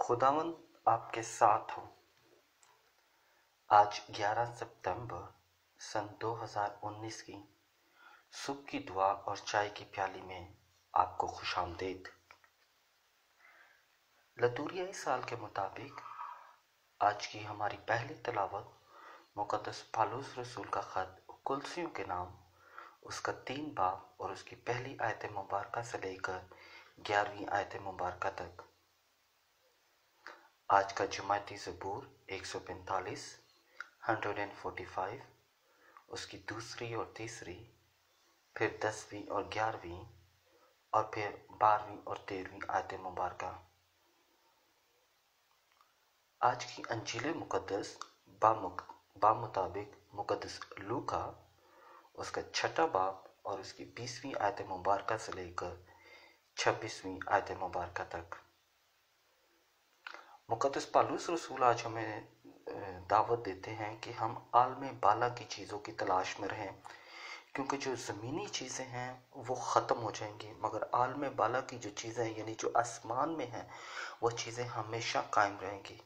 खुदावंद आपके साथ हो। आज 11 सितंबर सन 2019 की सुबह की दुआ और चाय की प्याली में आपको खुशामदीद। लतूरियाई साल के मुताबिक आज की हमारी पहली तिलावत मुक़द्दस पालूस रसूल का ख़त कुलसियों के नाम उसका 3 बाब और उसकी पहली आयत मुबारका से लेकर 11वीं आयत मुबारका तक। आज का जुमाती ज़बूर 145, 145, उसकी दूसरी और तीसरी, फिर 10वीं और 11वीं और फिर 12वीं और 13वीं आयत मुबारका। आज की अंजील मुक़द्दस बामुताबिक मुक़द्दस लूका उसका 6ठा बाब और उसकी 20वीं आयत मुबारका से लेकर 26वीं आयत मुबारका तक। मुक़द्दस पालूस रसूल आज हमें दावत देते हैं कि हम आलम बाला की चीज़ों की तलाश में रहें, क्योंकि जो ज़मीनी चीज़ें हैं वो ख़त्म हो जाएंगी, मगर आलम बाला की जो चीज़ें हैं यानी जो आसमान में हैं वो चीज़ें हमेशा कायम रहेंगी।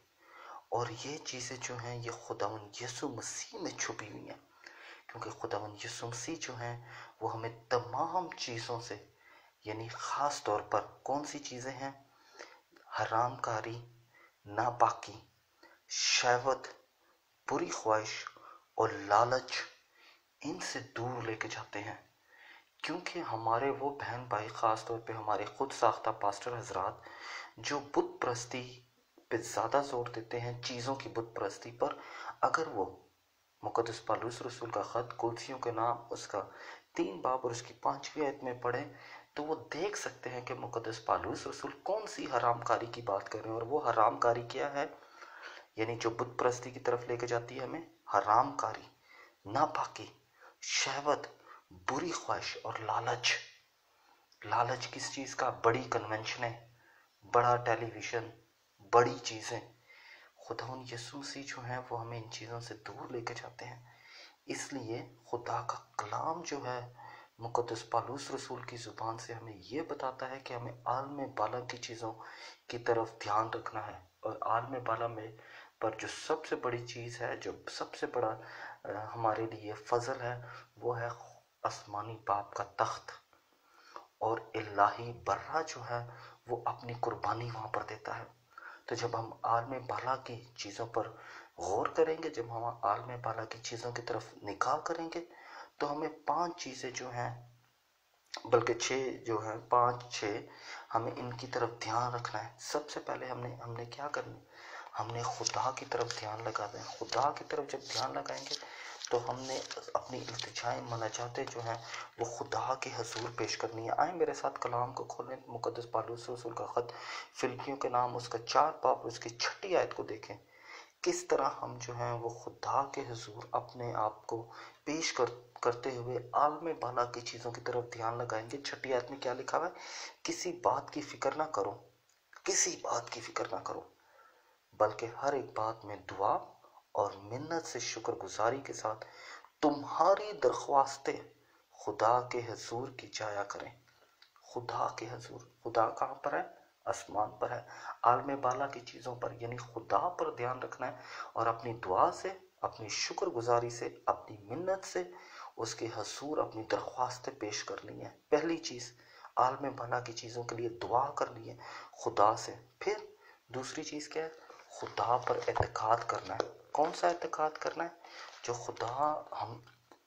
और ये चीज़ें जो हैं ये खुदावंद यीशु मसीह में छुपी हुई हैं, क्योंकि खुदावंद यीशु मसीह जो हैं वो हमें तमाम चीज़ों से यानी ख़ास तौर पर कौन सी चीज़ें हैं, हरामकारी, नापाकी, शहवत, बुरी ख्वाहिश और लालच, इनसे दूर लेके जाते हैं। क्योंकि हमारे वो बहन भाई ख़ास तौर पे हमारे खुद साख्ता पास्टर हजरात जो बुत परस्ती पे ज़्यादा जोर देते हैं, चीज़ों की बुत परस्ती पर, अगर वो मुक़द्दस पालूस रसूल का ख़त कुलसियों के नाम उसका 3 बाब और उसकी 5वीं आयत में पढ़े तो वो देख सकते हैं कि मुक़द्दस पालूस रसूल कौन सी हरामकारी की बात कर रहे हैं। और वो हरामकारी क्या है, यानी जो बुत परस्ती की तरफ लेके जाती है हमें, हरामकारी, नापाकी, शहवत, बुरी ख्वाहिश और लालच। लालच किस चीज़ का? बड़ी कन्वेंशनें, बड़ा टेलीविज़न, बड़ी चीज़ें। खुदावंद यीशु मसीह जो हैं वो हमें इन चीज़ों से दूर लेके जाते हैं। इसलिए खुदा का कलाम जो है मुक़द्दस पालूस रसूल की ज़ुबान से हमें ये बताता है कि हमें आलम बाला की चीज़ों की तरफ ध्यान रखना है। और आलम बाला में पर जो सबसे बड़ी चीज़ है, जो सबसे बड़ा हमारे लिए फजल है, वो है आसमानी बाप का तख्त। और इलाही बर्रा जो है वो अपनी कुर्बानी वहाँ पर देता है। तो जब हम आलम बाला की चीज़ों पर गौर करेंगे, जब हम आलम बाला की चीज़ों की तरफ निगाह करेंगे, तो हमें 5 चीज़ें जो हैं, बल्कि 6 जो हैं, 5-6 हमें इनकी तरफ ध्यान रखना है। सबसे पहले हमने क्या करना, हमने खुदा की तरफ ध्यान लगा दें। खुदा की तरफ जब ध्यान लगाएंगे तो हमने अपनी इल्तिजाएं मनाजातें जो हैं वो खुदा के हजूर पेश करनी है। आए मेरे साथ कलाम को खोलें, मुक़द्दस पालूस रसूल का ख़त फिलिपियों के नाम उसका 4 बाब उसकी 6ठी आयत को देखें। किस तरह हम जो हैं वो खुदा के हजूर अपने आप को पेश करते हुए आलम बाला की चीज़ों की तरफ ध्यान लगाएंगे। 6ठी आयत में क्या लिखा हुआ है? किसी बात की फिक्र ना करो, किसी बात की फिक्र ना करो, बल्कि हर एक बात में दुआ और मिन्नत से शुक्रगुजारी के साथ तुम्हारी दरख्वास्तें खुदा के हजूर की जाया करें। खुदा के हजूर, खुदा कहाँ पर है? आसमान पर है। आलम बाला की चीज़ों पर यानी खुदा पर ध्यान रखना है और अपनी दुआ से, अपनी शुक्रगुजारी से, अपनी मिन्नत से उसके हजूर अपनी दरख्वास्तें पेश करनी है। पहली चीज़ आलम बाला की चीज़ों के लिए दुआ करनी है खुदा से। फिर दूसरी चीज़ क्या है? खुदा पर एतकाद करना है। कौन सा एतकाद करना है? जो खुदा हम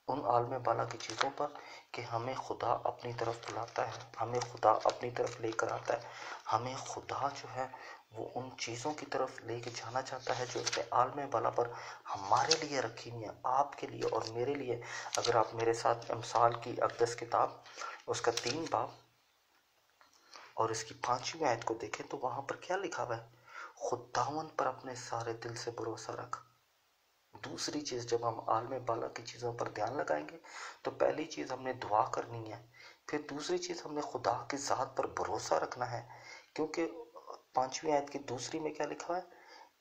उन आलम बाला की चीज़ों पर कि हमें खुदा अपनी तरफ बुलाता है, हमें खुदा अपनी तरफ लेकर आता है, हमें खुदा जो है वो उन चीज़ों की तरफ लेके जाना चाहता है जो उसने आलम बाला पर हमारे लिए रखी हुई है, आपके लिए और मेरे लिए। अगर आप मेरे साथ अमसाल की अक़दस किताब उसका 3 बाब और इसकी 5वीं आयत को देखें तो वहाँ पर क्या लिखा हुआ है? खुदावंद पर अपने सारे दिल से भरोसा रख। दूसरी चीज़, जब हम आलम बाला की चीज़ों पर ध्यान लगाएंगे तो पहली चीज़ हमने दुआ करनी है। फिर दूसरी चीज़ हमने खुदा की ज़ात पर भरोसा रखना है, क्योंकि 5वीं आयत की दूसरी में क्या लिखा है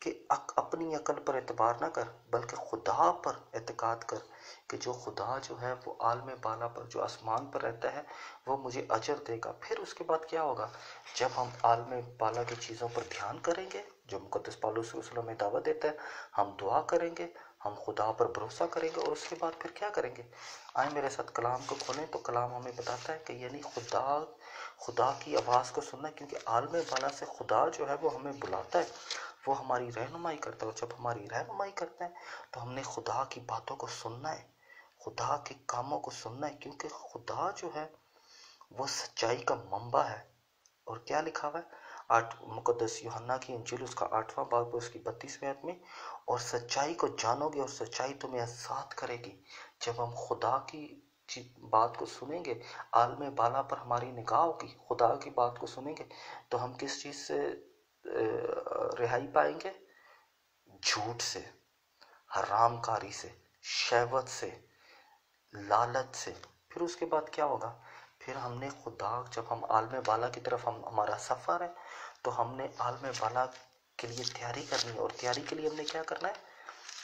कि अपनी अकल पर एतबार ना कर, बल्कि खुदा पर एतकाद कर, कि जो खुदा जो है वो आलम बाला पर, जो आसमान पर रहता है, वो मुझे अजर देगा। फिर उसके बाद क्या होगा, जब हम आलम बाला की चीज़ों पर ध्यान करेंगे, जो मुक़द्दस पौलुस रसूल में दावत देता है, हम दुआ करेंगे, हम खुदा पर भरोसा करेंगे, और उसके बाद फिर क्या करेंगे। आए मेरे साथ कलाम को खोलें, तो कलाम हमें बताता है कि यानी खुदा की आवाज़ को सुनना, क्योंकि आलम बाला से खुदा जो है वो हमें बुलाता है, वो हमारी रहनुमाई करता है। और जब हमारी रहनुमाई करते हैं तो हमने खुदा की बातों को सुनना है, खुदा के कामों को सुनना है, क्योंकि खुदा जो है वो सच्चाई का मंबा है। और क्या लिखा हुआ है, आठ मुकद्दस यूहन्ना की इंजील उसका 8वां बाब उसकी 32वें आयत में, और सच्चाई को जानोगे और सच्चाई तुम्हें आज़ाद करेगी। जब हम खुदा की बात को सुनेंगे, आलम बाला पर हमारी निगाह होगी, खुदा की बात को सुनेंगे, तो हम किस चीज़ से रिहाई पाएंगे, झूठ से, हरामकारी से, शहवत से, लालच से। फिर उसके बाद क्या होगा, फिर हमने खुदा, जब हम आलम बाला की तरफ हमारा सफ़र है, तो हमने आलम बाला के लिए तैयारी करनी है। और तैयारी के लिए हमने क्या करना है,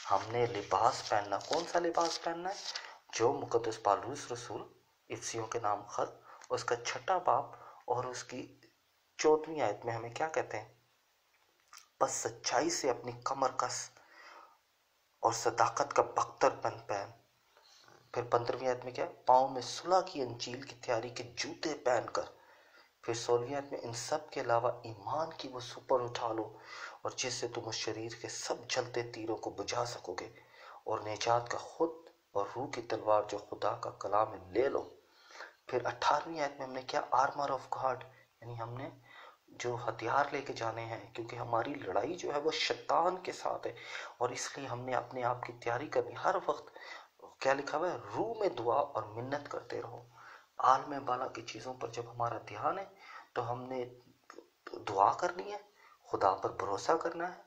हमने लिबास पहनना। कौन सा लिबास पहनना है, जो मुक़द्दस पौलुस रसूल इफिसियों के नाम खत उसका 6वां बाब और उसकी 14वीं आयत में हमें क्या कहते हैं, बस सच्चाई से अपनी कमर कस और सदाकत का बख्तरबंद पहन। फिर 15वीं आयत में क्या, पाँव में सुलह की अंजील की तैयारी के जूते पहनकर। फिर 16वीं आयत में, इन सब के अलावा ईमान की वो सुपर उठा लो, और जिससे तुम उस शरीर के सब जलते तीरों को बुझा सकोगे, और निजात का खुद और रूह की तलवार जो खुदा का कलाम है ले लो। फिर 18वीं आयत में हमने क्या, आर्मर ऑफ गॉड, यानी हमने जो हथियार लेके जाने हैं, क्योंकि हमारी लड़ाई जो है वो शैतान के साथ है, और इसलिए हमने अपने आप की तैयारी करनी हर वक्त। क्या लिखा हुआ है, रूह में दुआ और मिन्नत करते रहो। आलम बाला की चीज़ों पर जब हमारा ध्यान है, तो हमने दुआ करनी है, खुदा पर भरोसा करना है,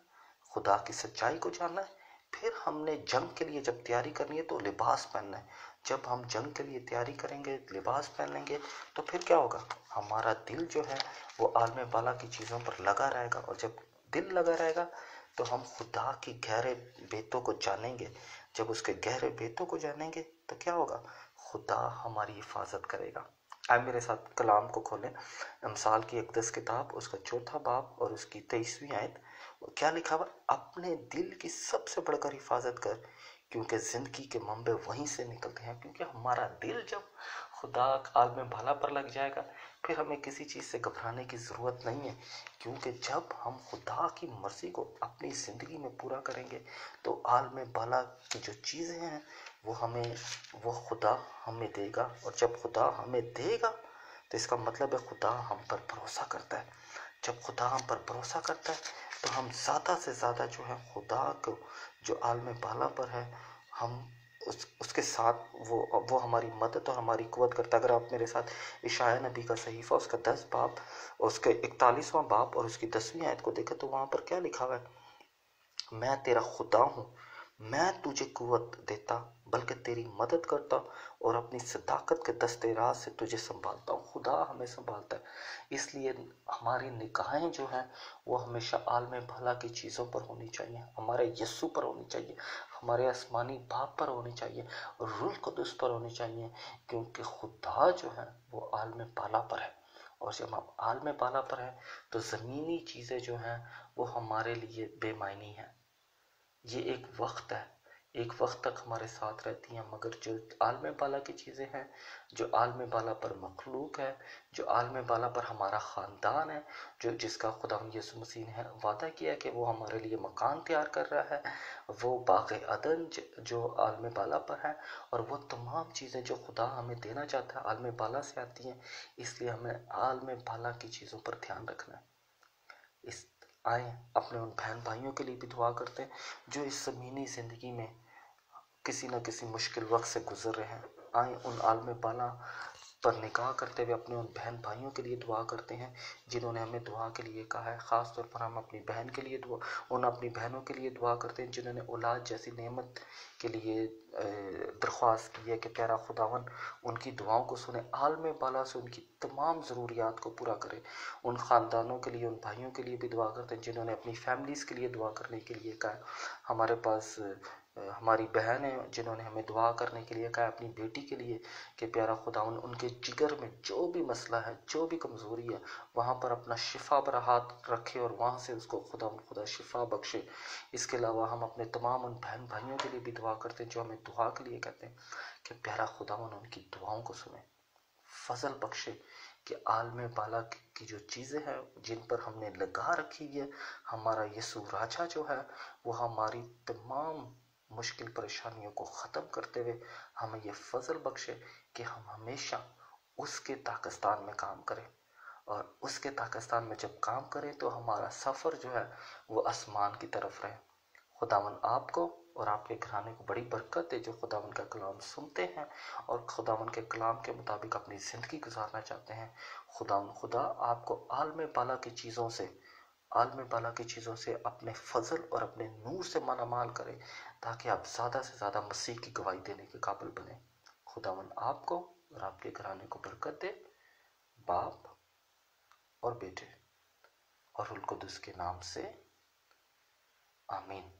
खुदा की सच्चाई को जानना है। फिर हमने जंग के लिए जब तैयारी करनी है, तो लिबास पहनना है। जब हम जंग के लिए तैयारी करेंगे, लिबास पहन लेंगे, तो फिर क्या होगा, हमारा दिल जो है वो आलम बाला की चीज़ों पर लगा रहेगा। और जब दिल लगा रहेगा, तो हम खुदा की गहरे बेतों को जानेंगे। जब उसके गहरे बेतों को जानेंगे, तो क्या होगा, खुदा हमारी हिफाजत करेगा। आप मेरे साथ कलाम को खोलें, अमसाल की 31 किताब उसका 4वां बाब और उसकी 23वीं आयत। क्या लिखा हुआ, अपने दिल की सबसे बढ़कर हिफाजत कर, क्योंकि ज़िंदगी के मंबे वहीं से निकलते हैं। क्योंकि हमारा दिल जब खुदा आलम बाला पर लग जाएगा, फिर हमें किसी चीज़ से घबराने की ज़रूरत नहीं है, क्योंकि जब हम खुदा की मर्ज़ी को अपनी ज़िंदगी में पूरा करेंगे, तो आलम बाला की जो चीज़ें हैं वो खुदा हमें देगा। और जब खुदा हमें देगा, तो इसका मतलब है खुदा हम पर भरोसा करता है। जब खुदा हम पर भरोसा करता है, तो हम ज़्यादा से ज़्यादा जो है खुदा को, जो आलम बाला पर है, हम उसके साथ वो हमारी मदद और हमारी कुव्वत करता है। अगर आप मेरे साथ इशाया नबी का सहीफ़ा उसका 10 बाब उसके 41वां बाब और उसकी 10वीं आयत को देखें, तो वहाँ पर क्या लिखा हुआ है, मैं तेरा खुदा हूँ, मैं तुझे कुव्वत देता, बल्कि तेरी मदद करता, और अपनी सदाकत के दस्ते राज से तुझे संभालता हूँ। खुदा हमें संभालता है, इसलिए हमारी निगाहें जो हैं वो हमेशा आलम भला की चीज़ों पर होनी चाहिए, हमारे यस्सु पर होनी चाहिए, हमारे आसमानी बाप पर होनी चाहिए, और रूह कुदस पर होनी चाहिए, क्योंकि खुदा जो है वो आलम बाला पर है। और जब हम आलम बाला पर हैं, तो ज़मीनी चीज़ें जो हैं वो हमारे लिए बेमायनी हैं। ये एक वक्त है, एक वक्त तक हमारे साथ रहती हैं, मगर जो आलम बाला की चीज़ें हैं, जो आलम बाला पर मखलूक है, जो आलम बाला पर हमारा ख़ानदान है, जो जिसका खुदा यीशु मसीह ने वादा किया कि वो हमारे लिए मकान तैयार कर रहा है, वो बाग़ अदन जो आलम बाला पर है, और वो तमाम चीज़ें जो खुदा हमें देना चाहता है आलम बाला से आती हैं। इसलिए हमें आलम बाला की चीज़ों पर ध्यान रखना है। इस आए अपने उन बहन भाइयों के लिए भी दुआ करते हैं जो इस ज़मीनी ज़िंदगी में किसी न किसी मुश्किल वक्त से गुजर रहे हैं। आए उन आलम बाला पर निगाह करते हुए अपने उन बहन भाइयों के लिए दुआ करते हैं जिन्होंने हमें दुआ के लिए कहा है। ख़ास तौर पर हम अपनी बहन के लिए अपनी बहनों के लिए दुआ करते हैं जिन्होंने औलाद जैसी नेमत के लिए दरख्वास्त की है कि प्यारा खुदावन उनकी दुआओं को सुने, आलम बाला से उनकी तमाम ज़रूरियात को पूरा करे। उन ख़ानदानों के लिए, उन भाइयों के लिए भी दुआ करते हैं जिन्होंने अपनी फैमिलीज़ के लिए दुआ करने के लिए कहा है। हमारे पास हमारी बहन है जिन्होंने हमें दुआ करने के लिए कहा अपनी बेटी के लिए कि प्यारा खुदावन उनके जिगर में जो भी मसला है, जो भी कमज़ोरी है, वहाँ पर अपना शिफा भरा हाथ रखे और वहाँ से उसको खुदा शिफा बख्शे। इसके अलावा हम अपने तमाम उन बहन भाइयों के लिए भी दुआ करते हैं जो हमें दुआ के लिए कहते हैं कि प्यारा खुदावन उनकी दुआओं को सुने, फजल बख्शे कि आलम बाला की जो चीज़ें हैं जिन पर हमने लगा रखी है, हमारा यीशु राजा जो है वो हमारी तमाम मुश्किल परेशानियों को ख़त्म करते हुए हमें ये फजल बख्शे कि हम हमेशा उसके ताकिस्तान में काम करें, और उसके पाकिस्तान में जब काम करें तो हमारा सफ़र जो है वो आसमान की तरफ रहे। खुदावन आपको और आपके घराने को बड़ी बरकत दे जो खुदावन का कलाम सुनते हैं और खुदावन के कलाम के मुताबिक अपनी ज़िंदगी गुजारना चाहते हैं। खुदा आपको आलम बाला की चीज़ों से, आलम बाला की चीज़ों से अपने फजल और अपने नूर से मालामाल करे ताकि आप ज़्यादा से ज़्यादा मसीह की गवाही देने के काबिल बने। खुदावन आपको और आपके घराने को बरकत दे, बाप और बेटे और रुल कुदस के नाम से, आमीन।